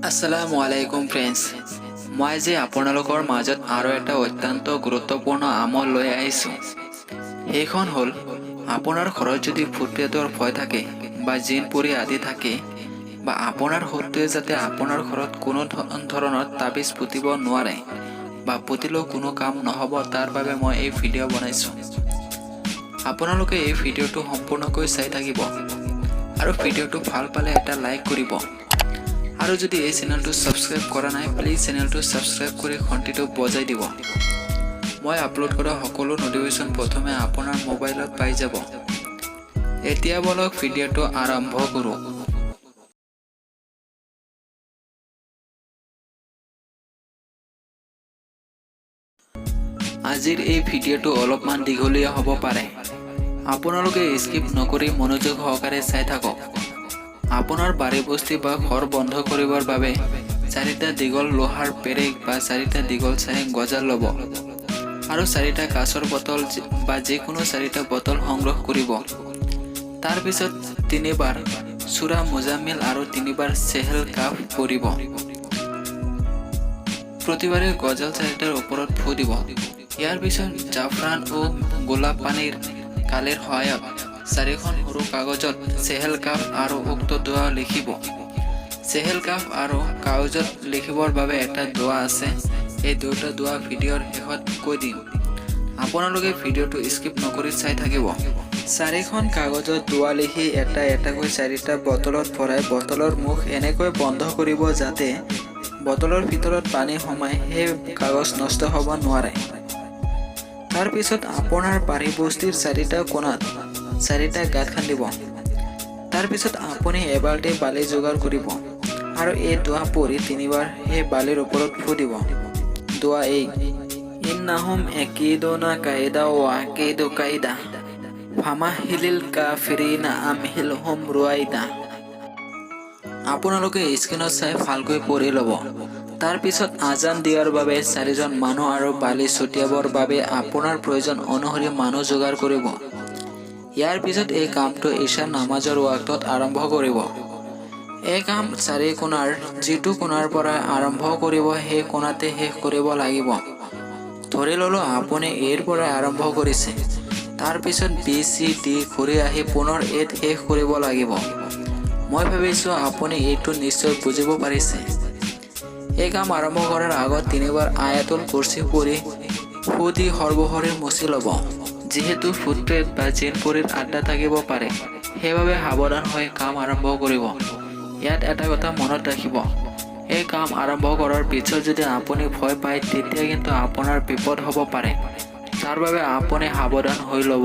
আসসালামু আলাইকুম ফ্ৰেণ্ডছ, মই যে আপোনালোকৰ মাজত আৰু এটা অত্যন্ত গুৰুত্বপূৰ্ণ আমল লৈ আহিছোঁ। সেইখন হ'ল আপোনাৰ ঘৰত যদি ভূত-প্ৰেতৰ ভয় থাকে বা জিন পৰি আদি থাকে বা আপোনাৰ শত্ৰুৱে যাতে আপোনাৰ ঘৰত কোনো ধৰণৰ তাবিজ পুতিব নোৱাৰে বা পুতিলেও কোনো কাম নহ'ব, তাৰ বাবে মই এই ভিডিঅ' বনাইছোঁ। আপোনালোকে এই ভিডিঅ'টো সম্পূৰ্ণকৈ চাই থাকিব আৰু ভিডিঅ'টো ভাল পালে এটা লাইক কৰিব। আৰু যদি এই চেনেলটো সাবস্ক্ৰাইব কৰা নাই, প্লিজ চেনেলটো সাবস্ক্ৰাইব কৰি ঘণ্টিটো বজাই দিব। মই আপলোড কৰা সকলো নটিফিকেশ্যন প্ৰথমে আপোনাৰ মোবাইলত পাই যাব। এতিয়া বলক ভিডিঅ'টো আৰম্ভ কৰোঁ। আজিৰ এই ভিডিঅ'টো অলপমান দীঘলীয়া হ'ব পাৰে। আপোনালোকে স্কিপ নকৰি মনোযোগ সহকাৰে চাই থাকক। আপোনাৰ বাৰী বস্তি বা ঘৰ বন্ধ কৰিবৰ বাবে 4টা দীঘল লোহাৰ পেৰেক বা 4টা দীঘল চাই গজাল ল'ব আৰু 4টা কাঁচৰ বটল বা যিকোনো 4টা বটল সংগ্ৰহ কৰিব। তাৰ পিছত 3বাৰ চূৰা মুজাম্মিল আৰু 3বাৰ চেহেল কাফ কৰিব। প্ৰতিবাৰে গজাল 4টাৰ ওপৰত ফু দিব। ইয়াৰ পিছত জাফৰান ও গোলাপ পানীৰ কালিৰ সহায়ত 4খন সৰু কাগজত চেহেল কাফ আৰু উক্ত দোৱা লিখিব। চেহেল কাফ আৰু কাগজত লিখিবৰ বাবে এটা দোৱা আছে। এই দুটা দোৱা ভিডিঅ'ৰ শেষত কৈ দিম। আপোনালোকে ভিডিঅ'টো স্কিপ নকৰি চাই থাকিব। 4খন কাগজত দোৱা লিখি এটাকৈ 4টা বটলত ভৰাই বটলৰ মুখ এনেকৈ বন্ধ কৰিব যাতে বটলৰ ভিতৰত পানী সোমাই সেই কাগজ নষ্ট হ'ব নোৱাৰে। তাৰ পিছত আপোনাৰ বাৰী বস্তিৰ 4টা কোণাত 4টা গাঁত খান্দিব। তাৰ পিছত আপুনি এবাল্টি বালি যোগাৰ কৰিব আৰু এই দোৱা পঢ়ি 3বাৰ সেই বালিৰ ওপৰত ফু দিব। দোৱা এই: ইন্নাহুম আকিদুনা কাইদা ওয়া আকিদু কাইদা ফামাহিলিল কাফিৰিনা আমহিলহুম ৰুৱাইদা। আপোনালোকে স্ক্ৰীনত চাই ভালকৈ পঢ়ি ল'ব। তাৰ পিছত আজান দিয়াৰ বাবে 4জন মানুহ আৰু বালি ছটিয়াবৰ বাবে আপোনাৰ প্ৰয়োজন অনুসৰি মানুহ যোগাৰ কৰিব। ইয়াৰ পিছত এই কামটো ঈশাৰ নামাজৰ ৱাক্তত আৰম্ভ কৰিব। এই কাম 4 কোণাৰ যিটো কোণাৰ পৰা আৰম্ভ কৰিব সেই কোণাতে শেষ কৰিব লাগিব। ধৰি ল'লো আপুনি এৰ পৰা আৰম্ভ কৰিছে। তাৰ পিছত বি চি ডি ঘূৰি আহি পুনৰ এত শেষ কৰিব লাগিব। মই ভাবিছোঁ আপুনি এইটো নিশ্চয় বুজিব পাৰিছে। এই কাম আৰম্ভ কৰাৰ আগত 3বাৰ আয়াতুল কুৰচি পঢ়ি ফু দি সৰ্বশৰীৰ মচি ল'ব। যিহেতু ভূত-প্ৰেত বা জিন পৰিৰ আড্ডা থাকিব পাৰে, সেইবাবে সাৱধান হৈ কাম আৰম্ভ কৰিব। ইয়াত এটা কথা মনত ৰাখিব, এই কাম আৰম্ভ কৰাৰ পিছত যদি আপুনি ভয় পায় তেতিয়া কিন্তু আপোনাৰ বিপদ হ'ব পাৰে। তাৰ বাবে আপুনি সাৱধান হৈ ল'ব।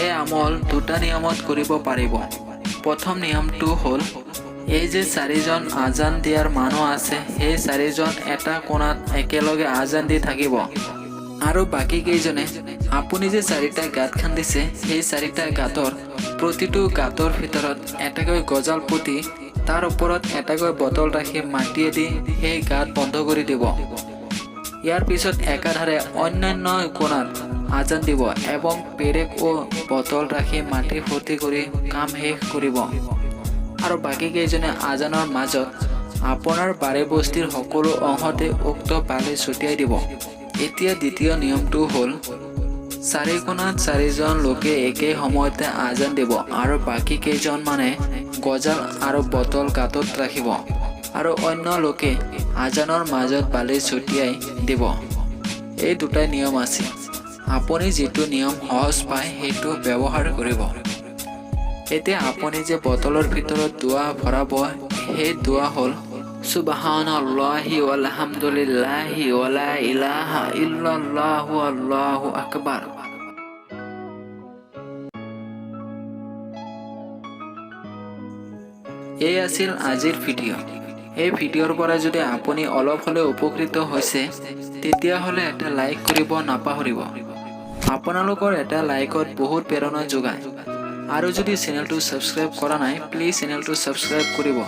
এই আমল 2টা নিয়মত কৰিব পাৰিব। প্ৰথম নিয়মটো হ'ল, এই যে 4জন আজান দিয়াৰ মানুহ আছে, সেই 4জন এটা কোণাত একেলগে আজান দি থাকিব আৰু বাকী কেইজনে আপুনি যে 4টা গাঁত খান্দিছে সেই 4টা গাঁতৰ প্ৰতিটো গাঁতৰ ভিতৰত এটাকৈ গজাল পুতি তাৰ ওপৰত এটাকৈ বটল ৰাখি মাটিয়েদি সেই গাঁত বন্ধ কৰি দিব। ইয়াৰ পিছত একাধাৰে অন্যান্য কোণাত আজান দিব এবং পেৰেক ও বটল ৰাখি মাটি ভৰ্তি কৰি কাম শেষ কৰিব আৰু বাকী কেইজনে আজানৰ মাজত আপোনাৰ বাৰী বস্তিৰ সকলো অংশতে উক্ত বালি ছটিয়াই দিব। এতিয়া দ্বিতীয় নিয়মটো হ'ল, 4 কোণাত 4জন লোকে একে সময়তে আজান দিব আৰু বাকী কেইজনমানে গজাল আৰু বটল গাঁতত ৰাখিব আৰু অন্য লোকে আজানৰ মাজত বালি ছটিয়াই দিব। এই 2টা নিয়ম আছে। আপুনি যিটো নিয়ম সহজ পায় সেইটো ব্যৱহাৰ কৰিব। এতিয়া আপুনি যে বটলৰ ভিতৰত দোৱা ভৰাব সেই দোৱা হ'ল, সুবহানাল্লাহি ওয়ালহামদুলিল্লাহি ওয়ালা ইলাহা ইল্লাল্লাহু আল্লাহু আকবাৰ। এই আছিল আজিৰ ভিডিঅ'। এই ভিডিঅ'ৰ পৰা যদি আপুনি অলপ হ'লেও উপকৃত হৈছে তেতিয়াহ'লে এটা লাইক কৰিব নাপাহৰিব। আপোনালোকৰ এটা লাইকত বহুত প্ৰেৰণা যোগায়। আৰু যদি চেনেলটো সাবস্ক্ৰাইব কৰা নাই, প্লিজ চেনেলটো সাবস্ক্ৰাইব কৰিব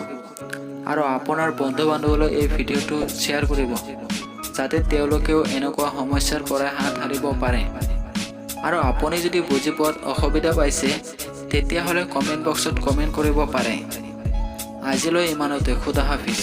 আৰু আপোনাৰ বন্ধু-বান্ধৱলৈ এই ভিডিঅ'টো শ্বেয়াৰ কৰিব যাতে তেওঁলোকেও এনেকুৱা সমস্যাৰ পৰা হাত সাৰিব পাৰে। আৰু আপুনি যদি বুজি পোৱাত অসুবিধা পাইছে তেতিয়াহ'লে কমেণ্ট বক্সত কমেণ্ট কৰিব পাৰে। আজিলৈ ইমানতে। খুদা হাফিজ।